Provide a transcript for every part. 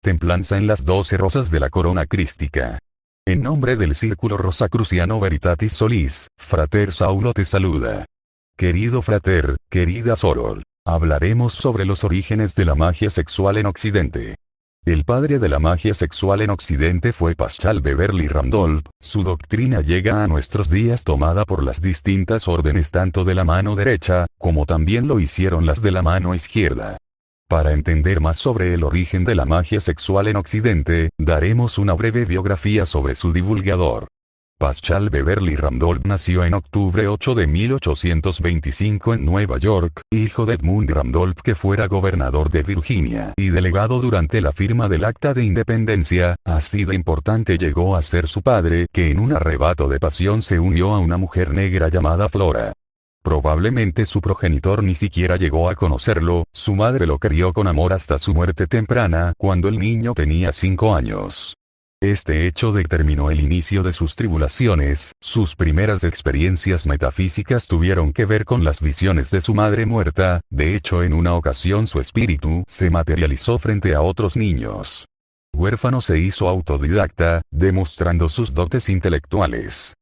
Templanza en las 12 rosas de la corona crística. En nombre del Círculo Rosacruciano Veritatis Solis, Frater Saulo te saluda. Querido frater, querida soror, hablaremos sobre los orígenes de la magia sexual en Occidente. El padre de la magia sexual en Occidente fue Paschal Beverly Randolph. Su doctrina llega a nuestros días tomada por las distintas órdenes tanto de la mano derecha, como también lo hicieron las de la mano izquierda. Para entender más sobre el origen de la magia sexual en Occidente, daremos una breve biografía sobre su divulgador. Paschal Beverly Randolph nació en octubre 8 de 1825 en Nueva York, hijo de Edmund Randolph que fuera gobernador de Virginia y delegado durante la firma del Acta de Independencia. Así de importante llegó a ser su padre, que en un arrebato de pasión se unió a una mujer negra llamada Flora. Probablemente su progenitor ni siquiera llegó a conocerlo. Su madre lo crió con amor hasta su muerte temprana, cuando el niño tenía 5 años. Este hecho determinó el inicio de sus tribulaciones. Sus primeras experiencias metafísicas tuvieron que ver con las visiones de su madre muerta. De hecho, en una ocasión su espíritu se materializó frente a otros niños. Huérfano, se hizo autodidacta, demostrando sus dotes intelectuales.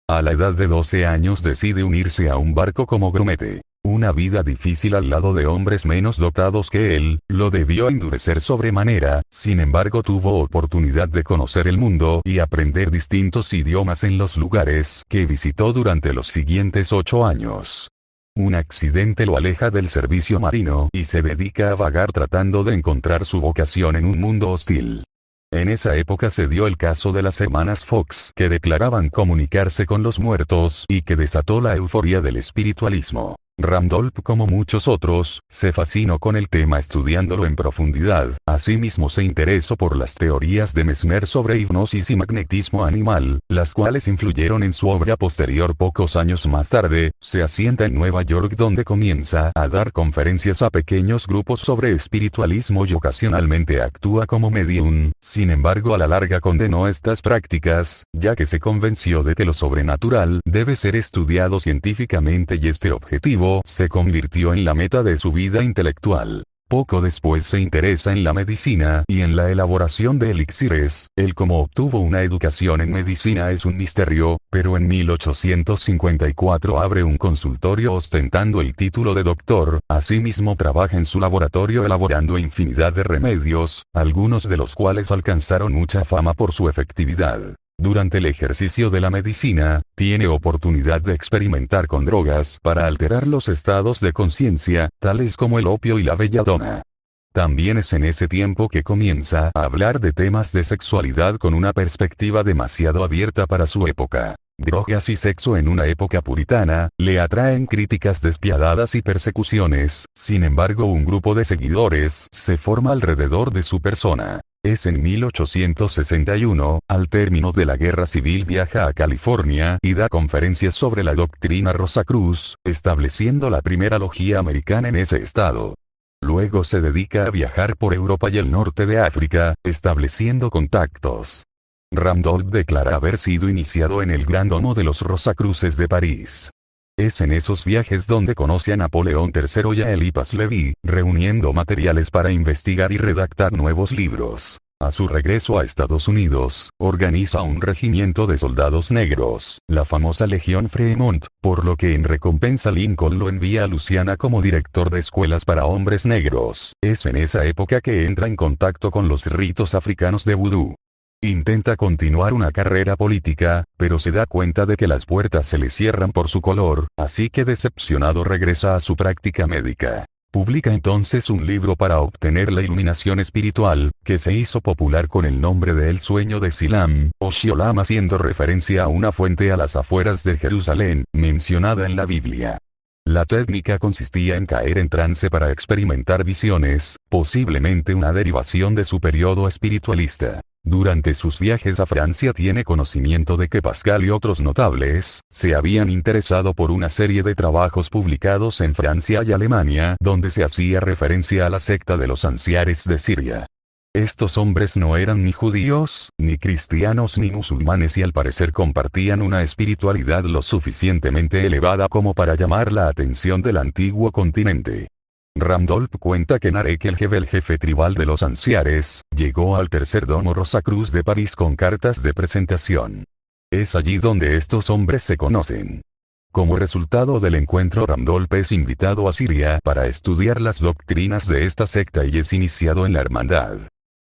A la edad de 12 años decide unirse a un barco como grumete. Una vida difícil al lado de hombres menos dotados que él, lo debió endurecer sobremanera. Sin embargo, tuvo oportunidad de conocer el mundo y aprender distintos idiomas en los lugares que visitó durante los siguientes 8 años. Un accidente lo aleja del servicio marino y se dedica a vagar tratando de encontrar su vocación en un mundo hostil. En esa época se dio el caso de las hermanas Fox, que declaraban comunicarse con los muertos y que desató la euforia del espiritualismo. Randolph, como muchos otros, se fascinó con el tema estudiándolo en profundidad. Asimismo se interesó por las teorías de Mesmer sobre hipnosis y magnetismo animal, las cuales influyeron en su obra posterior. Pocos años más tarde, se asienta en Nueva York donde comienza a dar conferencias a pequeños grupos sobre espiritualismo y ocasionalmente actúa como medium. Sin embargo, a la larga condenó estas prácticas, ya que se convenció de que lo sobrenatural debe ser estudiado científicamente y este objetivo se convirtió en la meta de su vida intelectual. Poco después se interesa en la medicina y en la elaboración de elixires. Él cómo obtuvo una educación en medicina es un misterio, pero en 1854 abre un consultorio ostentando el título de doctor. Asimismo trabaja en su laboratorio elaborando infinidad de remedios, algunos de los cuales alcanzaron mucha fama por su efectividad. Durante el ejercicio de la medicina, tiene oportunidad de experimentar con drogas para alterar los estados de conciencia, tales como el opio y la belladona. También es en ese tiempo que comienza a hablar de temas de sexualidad con una perspectiva demasiado abierta para su época. Drogas y sexo en una época puritana, le atraen críticas despiadadas y persecuciones. Sin embargo, un grupo de seguidores se forma alrededor de su persona. Es en 1861, al término de la Guerra Civil, viaja a California y da conferencias sobre la doctrina Rosacruz, estableciendo la primera logía americana en ese estado. Luego se dedica a viajar por Europa y el norte de África, estableciendo contactos. Randolph declara haber sido iniciado en el Gran Domo de los Rosacruces de París. Es en esos viajes donde conoce a Napoleón III y a Eliphas Levi, reuniendo materiales para investigar y redactar nuevos libros. A su regreso a Estados Unidos, organiza un regimiento de soldados negros, la famosa Legión Fremont, por lo que en recompensa Lincoln lo envía a Luisiana como director de escuelas para hombres negros. Es en esa época que entra en contacto con los ritos africanos de vudú. Intenta continuar una carrera política, pero se da cuenta de que las puertas se le cierran por su color, así que decepcionado regresa a su práctica médica. Publica entonces un libro para obtener la iluminación espiritual, que se hizo popular con el nombre de El Sueño de Silam, o Shiolam, haciendo referencia a una fuente a las afueras de Jerusalén, mencionada en la Biblia. La técnica consistía en caer en trance para experimentar visiones, posiblemente una derivación de su periodo espiritualista. Durante sus viajes a Francia tiene conocimiento de que Pascal y otros notables se habían interesado por una serie de trabajos publicados en Francia y Alemania donde se hacía referencia a la secta de los anciares de Siria. Estos hombres no eran ni judíos, ni cristianos ni musulmanes y al parecer compartían una espiritualidad lo suficientemente elevada como para llamar la atención del antiguo continente. Randolph cuenta que Narek el jefe tribal de los Anciares, llegó al tercer domo Rosacruz de París con cartas de presentación. Es allí donde estos hombres se conocen. Como resultado del encuentro, Randolph es invitado a Siria para estudiar las doctrinas de esta secta y es iniciado en la hermandad.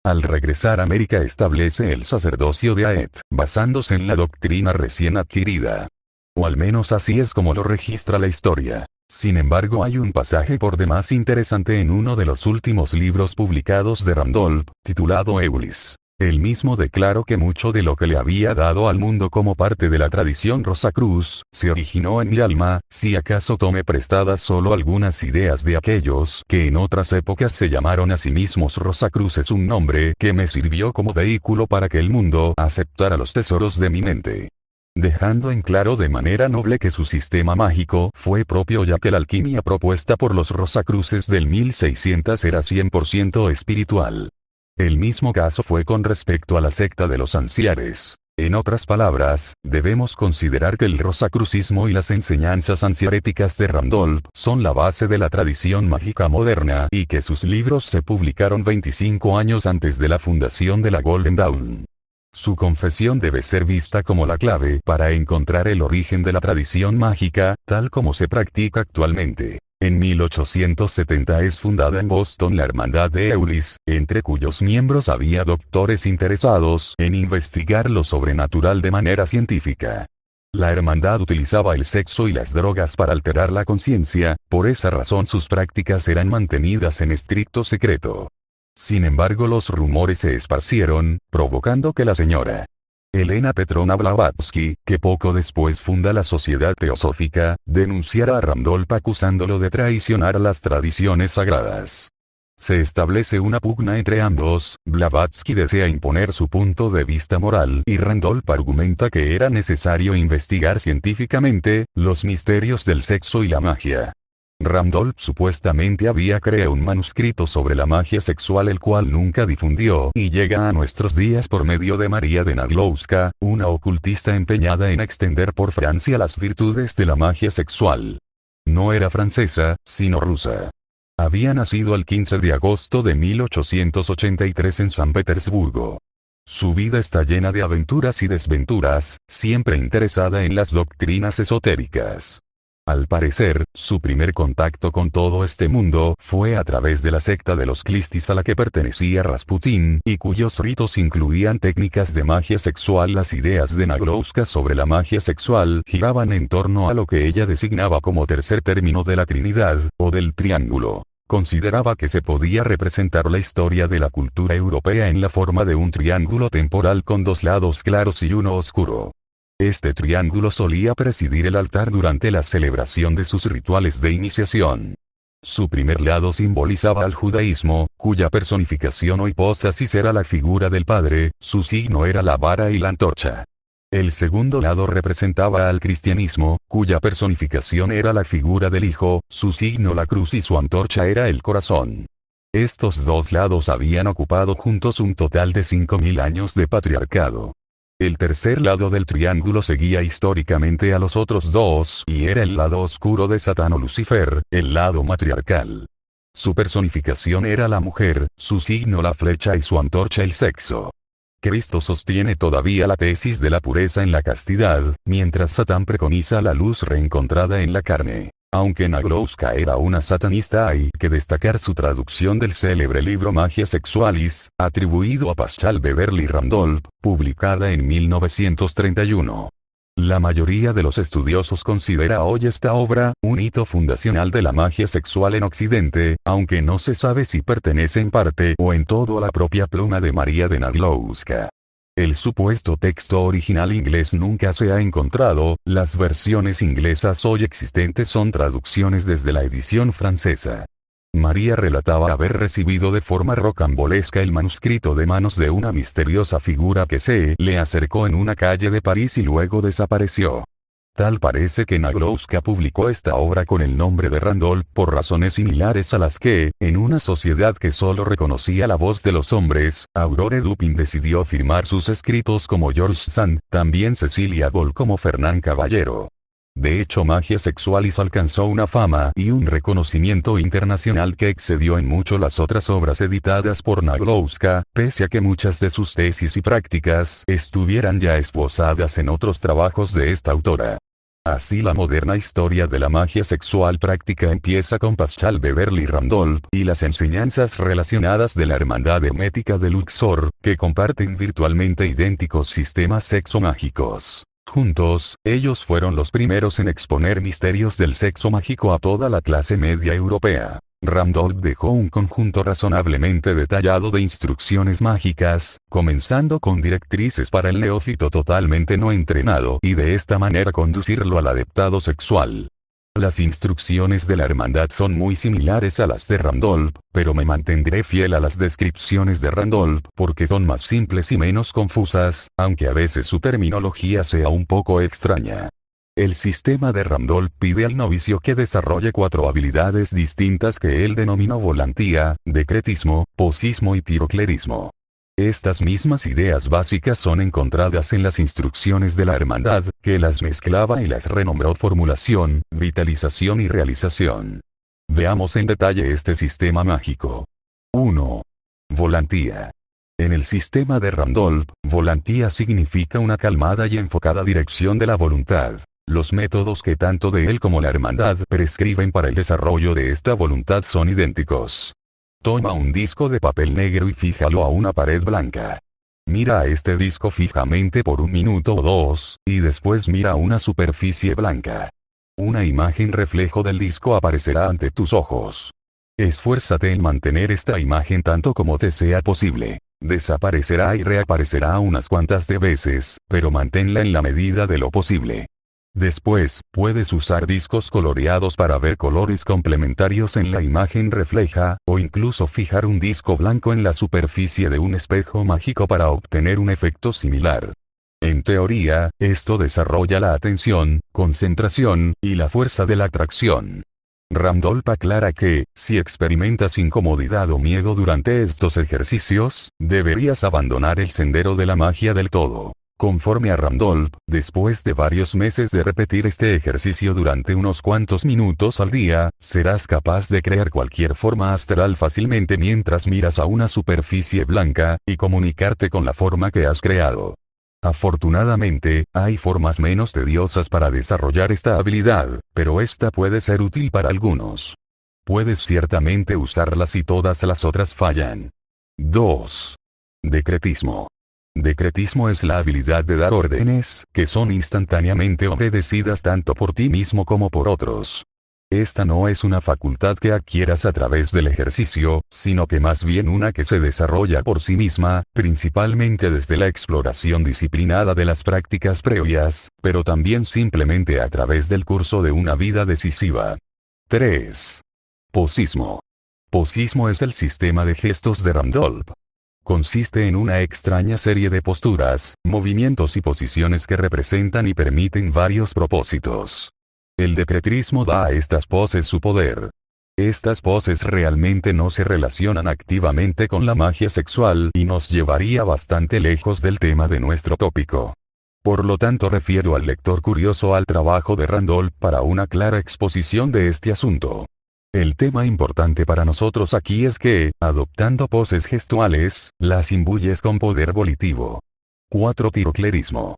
Al regresar a América establece el sacerdocio de Aet, basándose en la doctrina recién adquirida. O al menos así es como lo registra la historia. Sin embargo, hay un pasaje por demás interesante en uno de los últimos libros publicados de Randolph, titulado Eulis. Él mismo declaró que mucho de lo que le había dado al mundo como parte de la tradición Rosacruz, se originó en mi alma, si acaso tomé prestadas solo algunas ideas de aquellos que en otras épocas se llamaron a sí mismos Rosacruz. Es un nombre que me sirvió como vehículo para que el mundo aceptara los tesoros de mi mente. Dejando en claro de manera noble que su sistema mágico fue propio, ya que la alquimia propuesta por los Rosacruces del 1600 era 100% espiritual. El mismo caso fue con respecto a la secta de los Anciares. En otras palabras, debemos considerar que el rosacrucismo y las enseñanzas anciaréticas de Randolph son la base de la tradición mágica moderna y que sus libros se publicaron 25 años antes de la fundación de la Golden Dawn. Su confesión debe ser vista como la clave para encontrar el origen de la tradición mágica, tal como se practica actualmente. En 1870 es fundada en Boston la Hermandad de Eulis, entre cuyos miembros había doctores interesados en investigar lo sobrenatural de manera científica. La hermandad utilizaba el sexo y las drogas para alterar la conciencia, por esa razón sus prácticas eran mantenidas en estricto secreto. Sin embargo, los rumores se esparcieron, provocando que la señora Elena Petrovna Blavatsky, que poco después funda la Sociedad Teosófica, denunciara a Randolph acusándolo de traicionar las tradiciones sagradas. Se establece una pugna entre ambos. Blavatsky desea imponer su punto de vista moral y Randolph argumenta que era necesario investigar científicamente los misterios del sexo y la magia. Randolph supuestamente había creado un manuscrito sobre la magia sexual, el cual nunca difundió, y llega a nuestros días por medio de María de Naglowska, una ocultista empeñada en extender por Francia las virtudes de la magia sexual. No era francesa, sino rusa. Había nacido el 15 de agosto de 1883 en San Petersburgo. Su vida está llena de aventuras y desventuras, siempre interesada en las doctrinas esotéricas. Al parecer, su primer contacto con todo este mundo fue a través de la secta de los Clistis a la que pertenecía Rasputín, y cuyos ritos incluían técnicas de magia sexual. Las ideas de Naglowska sobre la magia sexual giraban en torno a lo que ella designaba como tercer término de la Trinidad, o del triángulo. Consideraba que se podía representar la historia de la cultura europea en la forma de un triángulo temporal con dos lados claros y uno oscuro. Este triángulo solía presidir el altar durante la celebración de sus rituales de iniciación. Su primer lado simbolizaba al judaísmo, cuya personificación o hipóstasis era la figura del Padre, su signo era la vara y la antorcha. El segundo lado representaba al cristianismo, cuya personificación era la figura del Hijo, su signo la cruz y su antorcha era el corazón. Estos dos lados habían ocupado juntos un total de 5000 años de patriarcado. El tercer lado del triángulo seguía históricamente a los otros dos y era el lado oscuro de Satán o Lucifer, el lado matriarcal. Su personificación era la mujer, su signo la flecha y su antorcha el sexo. Cristo sostiene todavía la tesis de la pureza en la castidad, mientras Satán preconiza la luz reencontrada en la carne. Aunque Naglowska era una satanista, hay que destacar su traducción del célebre libro Magia Sexualis, atribuido a Paschal Beverly Randolph, publicada en 1931. La mayoría de los estudiosos considera hoy esta obra un hito fundacional de la magia sexual en Occidente, aunque no se sabe si pertenece en parte o en todo a la propia pluma de María de Naglowska. El supuesto texto original inglés nunca se ha encontrado. Las versiones inglesas hoy existentes son traducciones desde la edición francesa. María relataba haber recibido de forma rocambolesca el manuscrito de manos de una misteriosa figura que se le acercó en una calle de París y luego desapareció. Tal parece que Naglowska publicó esta obra con el nombre de Randolph por razones similares a las que, en una sociedad que solo reconocía la voz de los hombres, Aurore Dupin decidió firmar sus escritos como George Sand, también Cecilia Ball como Fernán Caballero. De hecho, Magia Sexualis alcanzó una fama y un reconocimiento internacional que excedió en mucho las otras obras editadas por Naglowska, pese a que muchas de sus tesis y prácticas estuvieran ya esbozadas en otros trabajos de esta autora. Así la moderna historia de la magia sexual práctica empieza con Paschal Beverly Randolph y las enseñanzas relacionadas de la Hermandad Hermética de Luxor, que comparten virtualmente idénticos sistemas sexomágicos. Juntos, ellos fueron los primeros en exponer misterios del sexo mágico a toda la clase media europea. Randolph dejó un conjunto razonablemente detallado de instrucciones mágicas, comenzando con directrices para el neófito totalmente no entrenado y de esta manera conducirlo al adeptado sexual. Las instrucciones de la hermandad son muy similares a las de Randolph, pero me mantendré fiel a las descripciones de Randolph porque son más simples y menos confusas, aunque a veces su terminología sea un poco extraña. El sistema de Randolph pide al novicio que desarrolle 4 habilidades distintas que él denominó volantía, decretismo, posismo y tiroclerismo. Estas mismas ideas básicas son encontradas en las instrucciones de la hermandad, que las mezclaba y las renombró formulación, vitalización y realización. Veamos en detalle este sistema mágico. 1. Volantía. En el sistema de Randolph, volantía significa una calmada y enfocada dirección de la voluntad. Los métodos que tanto de él como la hermandad prescriben para el desarrollo de esta voluntad son idénticos. Toma un disco de papel negro y fíjalo a una pared blanca. Mira a este disco fijamente por 1 minuto o 2, y después mira una superficie blanca. Una imagen reflejo del disco aparecerá ante tus ojos. Esfuérzate en mantener esta imagen tanto como te sea posible. Desaparecerá y reaparecerá unas cuantas de veces, pero manténla en la medida de lo posible. Después, puedes usar discos coloreados para ver colores complementarios en la imagen refleja, o incluso fijar un disco blanco en la superficie de un espejo mágico para obtener un efecto similar. En teoría, esto desarrolla la atención, concentración, y la fuerza de la atracción. Randolph aclara que, si experimentas incomodidad o miedo durante estos ejercicios, deberías abandonar el sendero de la magia del todo. Conforme a Randolph, después de varios meses de repetir este ejercicio durante unos cuantos minutos al día, serás capaz de crear cualquier forma astral fácilmente mientras miras a una superficie blanca, y comunicarte con la forma que has creado. Afortunadamente, hay formas menos tediosas para desarrollar esta habilidad, pero esta puede ser útil para algunos. Puedes ciertamente usarla si todas las otras fallan. 2. Decretismo. Decretismo es la habilidad de dar órdenes, que son instantáneamente obedecidas tanto por ti mismo como por otros. Esta no es una facultad que adquieras a través del ejercicio, sino que más bien una que se desarrolla por sí misma, principalmente desde la exploración disciplinada de las prácticas previas, pero también simplemente a través del curso de una vida decisiva. 3. Posismo. Posismo es el sistema de gestos de Randolph. Consiste en una extraña serie de posturas, movimientos y posiciones que representan y permiten varios propósitos. El decretismo da a estas poses su poder. Estas poses realmente no se relacionan activamente con la magia sexual y nos llevaría bastante lejos del tema de nuestro tópico. Por lo tanto, refiero al lector curioso al trabajo de Randolph para una clara exposición de este asunto. El tema importante para nosotros aquí es que, adoptando poses gestuales, las imbuyes con poder volitivo. 4. Tiroclerismo.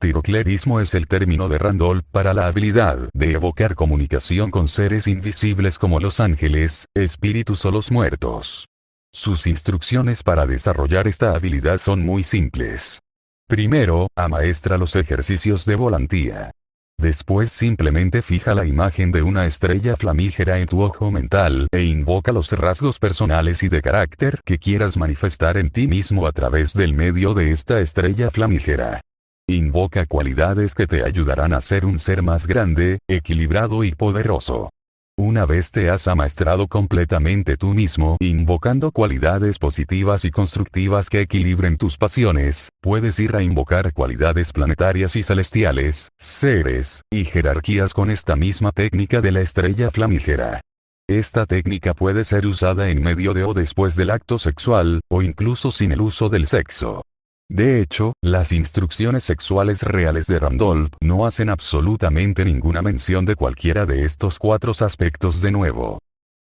Tiroclerismo es el término de Randolph para la habilidad de evocar comunicación con seres invisibles como los ángeles, espíritus o los muertos. Sus instrucciones para desarrollar esta habilidad son muy simples. Primero, amaestra los ejercicios de volantía. Después simplemente fija la imagen de una estrella flamígera en tu ojo mental e invoca los rasgos personales y de carácter que quieras manifestar en ti mismo a través del medio de esta estrella flamígera. Invoca cualidades que te ayudarán a ser un ser más grande, equilibrado y poderoso. Una vez te has amaestrado completamente tú mismo, invocando cualidades positivas y constructivas que equilibren tus pasiones, puedes ir a invocar cualidades planetarias y celestiales, seres, y jerarquías con esta misma técnica de la estrella flamígera. Esta técnica puede ser usada en medio de o después del acto sexual, o incluso sin el uso del sexo. De hecho, las instrucciones sexuales reales de Randolph no hacen absolutamente ninguna mención de cualquiera de estos 4 aspectos de nuevo.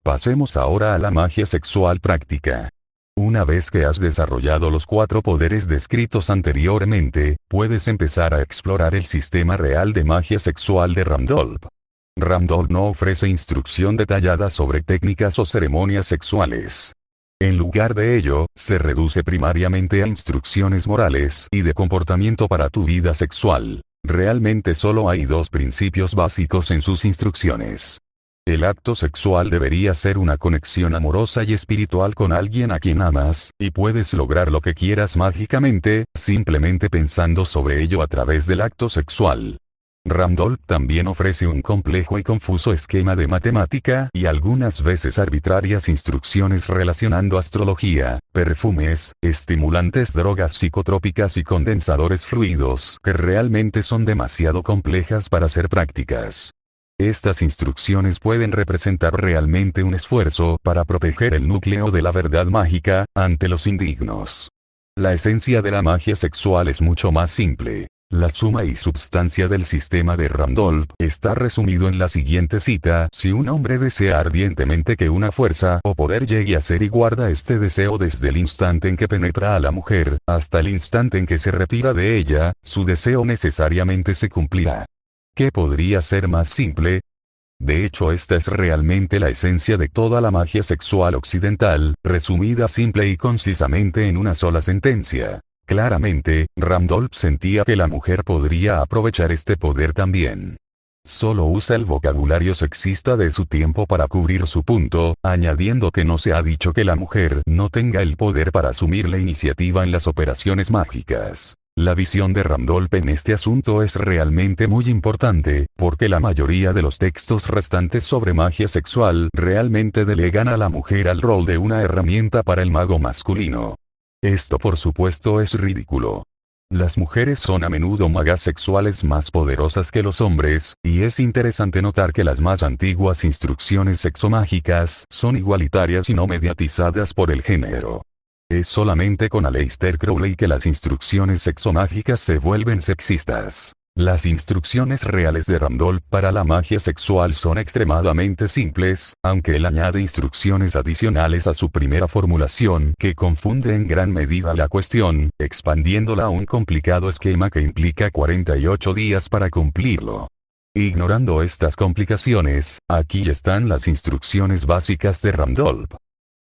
Pasemos ahora a la magia sexual práctica. Una vez que has desarrollado los 4 poderes descritos anteriormente, puedes empezar a explorar el sistema real de magia sexual de Randolph. Randolph no ofrece instrucción detallada sobre técnicas o ceremonias sexuales. En lugar de ello, se reduce primariamente a instrucciones morales y de comportamiento para tu vida sexual. Realmente solo hay 2 principios básicos en sus instrucciones. El acto sexual debería ser una conexión amorosa y espiritual con alguien a quien amas, y puedes lograr lo que quieras mágicamente, simplemente pensando sobre ello a través del acto sexual. Randolph también ofrece un complejo y confuso esquema de matemática y algunas veces arbitrarias instrucciones relacionando astrología, perfumes, estimulantes, drogas psicotrópicas y condensadores fluidos que realmente son demasiado complejas para ser prácticas. Estas instrucciones pueden representar realmente un esfuerzo para proteger el núcleo de la verdad mágica ante los indignos. La esencia de la magia sexual es mucho más simple. La suma y substancia del sistema de Randolph está resumido en la siguiente cita: si un hombre desea ardientemente que una fuerza o poder llegue a ser y guarda este deseo desde el instante en que penetra a la mujer, hasta el instante en que se retira de ella, su deseo necesariamente se cumplirá. ¿Qué podría ser más simple? De hecho, esta es realmente la esencia de toda la magia sexual occidental, resumida simple y concisamente en una sola sentencia. Claramente, Randolph sentía que la mujer podría aprovechar este poder también. Solo usa el vocabulario sexista de su tiempo para cubrir su punto, añadiendo que no se ha dicho que la mujer no tenga el poder para asumir la iniciativa en las operaciones mágicas. La visión de Randolph en este asunto es realmente muy importante, porque la mayoría de los textos restantes sobre magia sexual realmente delegan a la mujer al rol de una herramienta para el mago masculino. Esto por supuesto es ridículo. Las mujeres son a menudo magas sexuales más poderosas que los hombres, y es interesante notar que las más antiguas instrucciones sexomágicas son igualitarias y no mediatizadas por el género. Es solamente con Aleister Crowley que las instrucciones sexomágicas se vuelven sexistas. Las instrucciones reales de Randolph para la magia sexual son extremadamente simples, aunque él añade instrucciones adicionales a su primera formulación que confunde en gran medida la cuestión, expandiéndola a un complicado esquema que implica 48 días para cumplirlo. Ignorando estas complicaciones, aquí están las instrucciones básicas de Randolph.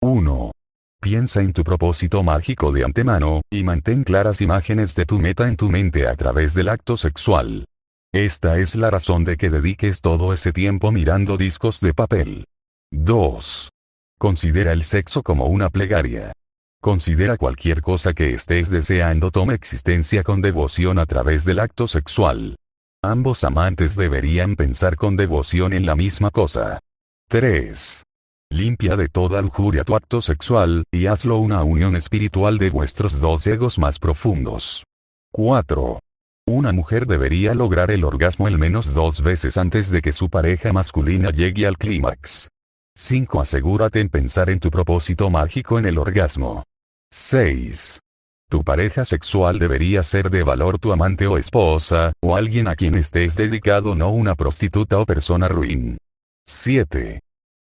1. Piensa en tu propósito mágico de antemano, y mantén claras imágenes de tu meta en tu mente a través del acto sexual. Esta es la razón de que dediques todo ese tiempo mirando discos de papel. 2. Considera el sexo como una plegaria. Considera cualquier cosa que estés deseando toma existencia con devoción a través del acto sexual. Ambos amantes deberían pensar con devoción en la misma cosa. 3. Limpia de toda lujuria tu acto sexual, y hazlo una unión espiritual de vuestros 2 egos más profundos. 4. Una mujer debería lograr el orgasmo al menos 2 veces antes de que su pareja masculina llegue al clímax. 5. Asegúrate en pensar en tu propósito mágico en el orgasmo. 6. Tu pareja sexual debería ser de valor tu amante o esposa, o alguien a quien estés dedicado, no una prostituta o persona ruin. 7.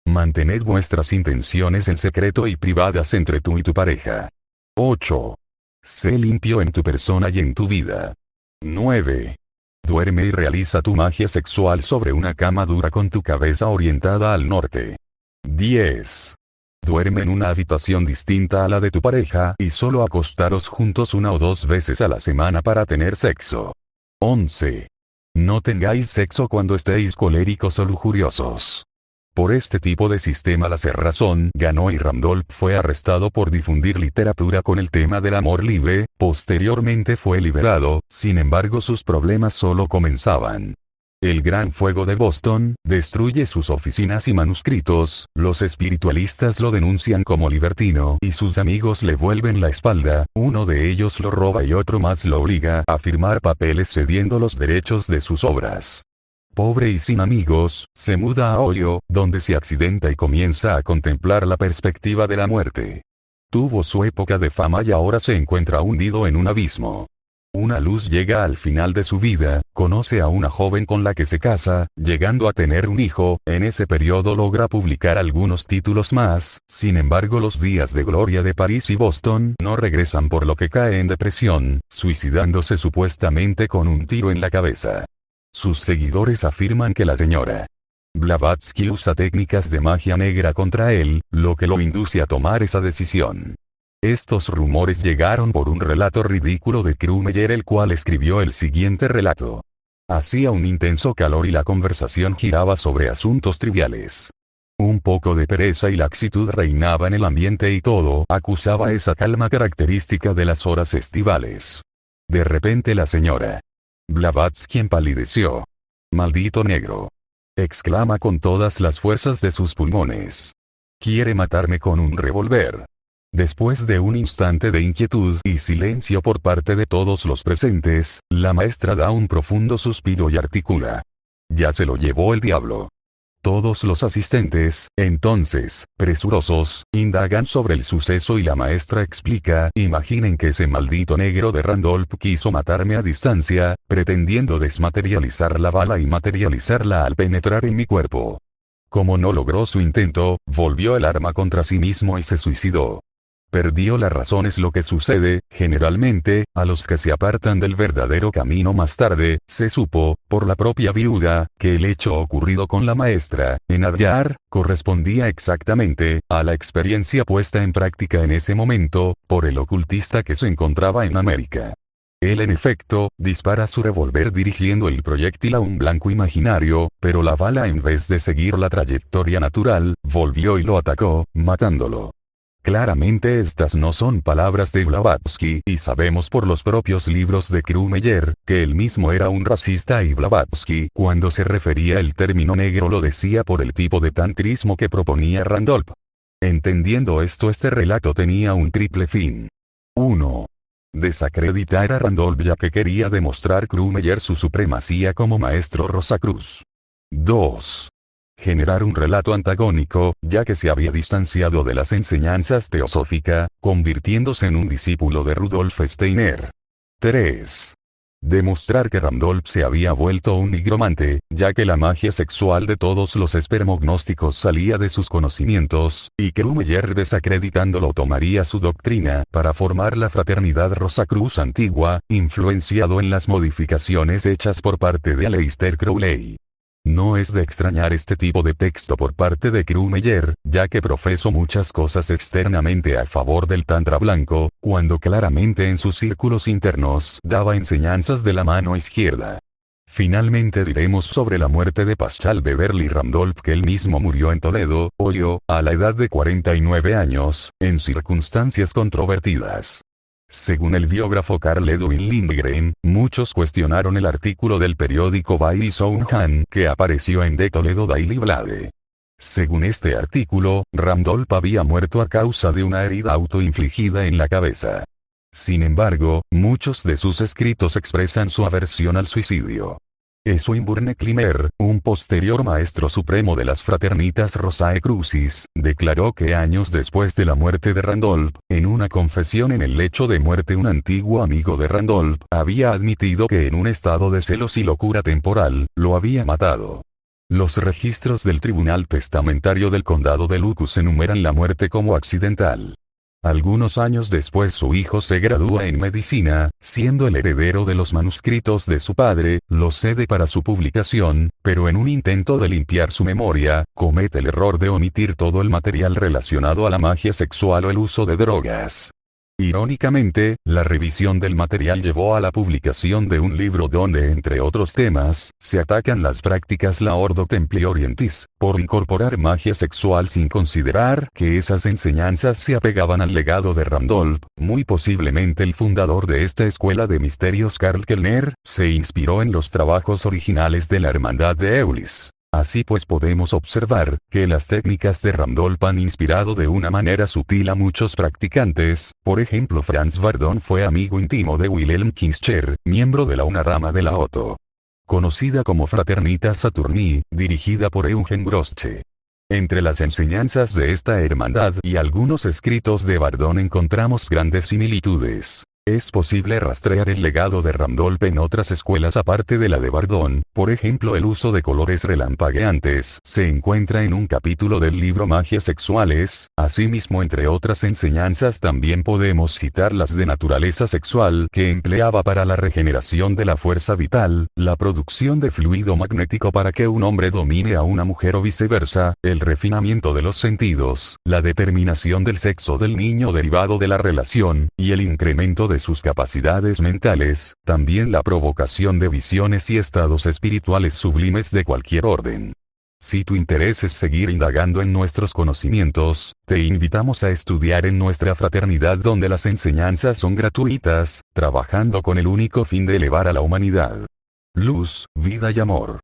Mantened vuestras intenciones en secreto y privadas entre tú y tu pareja. 8. Sé limpio en tu persona y en tu vida. 9. Duerme y realiza tu magia sexual sobre una cama dura con tu cabeza orientada al norte. 10. Duerme en una habitación distinta a la de tu pareja y solo acostaros juntos 1 o 2 veces a la semana para tener sexo. 11. No tengáis sexo cuando estéis coléricos o lujuriosos. Por este tipo de sistema la cerrazón ganó y Randolph fue arrestado por difundir literatura con el tema del amor libre, posteriormente fue liberado, sin embargo sus problemas solo comenzaban. El Gran Fuego de Boston destruye sus oficinas y manuscritos, los espiritualistas lo denuncian como libertino y sus amigos le vuelven la espalda, uno de ellos lo roba y otro más lo obliga a firmar papeles cediendo los derechos de sus obras. Pobre y sin amigos, se muda a Ohio, donde se accidenta y comienza a contemplar la perspectiva de la muerte. Tuvo su época de fama y ahora se encuentra hundido en un abismo. Una luz llega al final de su vida, conoce a una joven con la que se casa, llegando a tener un hijo, en ese periodo logra publicar algunos títulos más, sin embargo los días de gloria de París y Boston no regresan por lo que cae en depresión, suicidándose supuestamente con un tiro en la cabeza. Sus seguidores afirman que la señora Blavatsky usa técnicas de magia negra contra él, lo que lo induce a tomar esa decisión. Estos rumores llegaron por un relato ridículo de Krumeyer, el cual escribió el siguiente relato. Hacía un intenso calor y la conversación giraba sobre asuntos triviales. Un poco de pereza y laxitud reinaba en el ambiente y todo acusaba esa calma característica de las horas estivales. De repente la señora Blavatsky empalideció. «Maldito negro», exclama con todas las fuerzas de sus pulmones. «Quiere matarme con un revólver». Después de un instante de inquietud y silencio por parte de todos los presentes, la maestra da un profundo suspiro y articula: «Ya se lo llevó el diablo». Todos los asistentes, entonces, presurosos, indagan sobre el suceso y la maestra explica: «Imaginen que ese maldito negro de Randolph quiso matarme a distancia, pretendiendo desmaterializar la bala y materializarla al penetrar en mi cuerpo. Como no logró su intento, volvió el arma contra sí mismo y se suicidó. Perdió la razón. Es lo que sucede, generalmente, a los que se apartan del verdadero camino. Más tarde, se supo, por la propia viuda, que el hecho ocurrido con la maestra, en Adyar, correspondía exactamente a la experiencia puesta en práctica en ese momento, por el ocultista que se encontraba en América. Él en efecto, dispara su revólver dirigiendo el proyectil a un blanco imaginario, pero la bala en vez de seguir la trayectoria natural, volvió y lo atacó, matándolo. Claramente estas no son palabras de Blavatsky, y sabemos por los propios libros de Krumeyer, que él mismo era un racista y Blavatsky, cuando se refería al término negro, lo decía por el tipo de tantrismo que proponía Randolph. Entendiendo esto, este relato tenía un triple fin. 1. Desacreditar a Randolph, ya que quería demostrar Krumeyer su supremacía como maestro Rosacruz. 2. Generar un relato antagónico, ya que se había distanciado de las enseñanzas teosóficas, convirtiéndose en un discípulo de Rudolf Steiner. 3. Demostrar que Randolph se había vuelto un nigromante, ya que la magia sexual de todos los espermognósticos salía de sus conocimientos, y Krumeyer, desacreditándolo, tomaría su doctrina para formar la fraternidad Rosacruz antigua, influenciado en las modificaciones hechas por parte de Aleister Crowley. No es de extrañar este tipo de texto por parte de Krumeyer, ya que profesó muchas cosas externamente a favor del Tantra blanco, cuando claramente en sus círculos internos daba enseñanzas de la mano izquierda. Finalmente diremos sobre la muerte de Paschal Beverly Randolph, que él mismo murió en Toledo, Ohio, a la edad de 49 años, en circunstancias controvertidas. Según el biógrafo Carl Edwin Lindgren, muchos cuestionaron el artículo del periódico Bailey Sounhan que apareció en The Toledo Daily Blade. Según este artículo, Randolph había muerto a causa de una herida autoinfligida en la cabeza. Sin embargo, muchos de sus escritos expresan su aversión al suicidio. Swinburne Klimer, un posterior maestro supremo de las fraternitas Rosae Crucis, declaró que años después de la muerte de Randolph, en una confesión en el lecho de muerte, un antiguo amigo de Randolph había admitido que en un estado de celos y locura temporal, lo había matado. Los registros del Tribunal Testamentario del Condado de Lucus enumeran la muerte como accidental. Algunos años después su hijo se gradúa en medicina, siendo el heredero de los manuscritos de su padre, los cede para su publicación, pero en un intento de limpiar su memoria, comete el error de omitir todo el material relacionado a la magia sexual o el uso de drogas. Irónicamente, la revisión del material llevó a la publicación de un libro donde, entre otros temas, se atacan las prácticas la Ordo Templi Orientis, por incorporar magia sexual sin considerar que esas enseñanzas se apegaban al legado de Randolph. Muy posiblemente el fundador de esta escuela de misterios, Karl Kellner, se inspiró en los trabajos originales de la Hermandad de Eulis. Así pues podemos observar, que las técnicas de Randolph han inspirado de una manera sutil a muchos practicantes. Por ejemplo, Franz Bardon fue amigo íntimo de Wilhelm Kincher, miembro de una rama de la Otto, conocida como Fraternita Saturni, dirigida por Eugen Grosche. Entre las enseñanzas de esta hermandad y algunos escritos de Bardón encontramos grandes similitudes. Es posible rastrear el legado de Randolph en otras escuelas aparte de la de Bardón, por ejemplo el uso de colores relampagueantes se encuentra en un capítulo del libro Magias Sexuales. Asimismo, entre otras enseñanzas también podemos citar las de naturaleza sexual que empleaba para la regeneración de la fuerza vital, la producción de fluido magnético para que un hombre domine a una mujer o viceversa, el refinamiento de los sentidos, la determinación del sexo del niño derivado de la relación, y el incremento de sus capacidades mentales, también la provocación de visiones y estados espirituales sublimes de cualquier orden. Si tu interés es seguir indagando en nuestros conocimientos, te invitamos a estudiar en nuestra fraternidad donde las enseñanzas son gratuitas, trabajando con el único fin de elevar a la humanidad. Luz, vida y amor.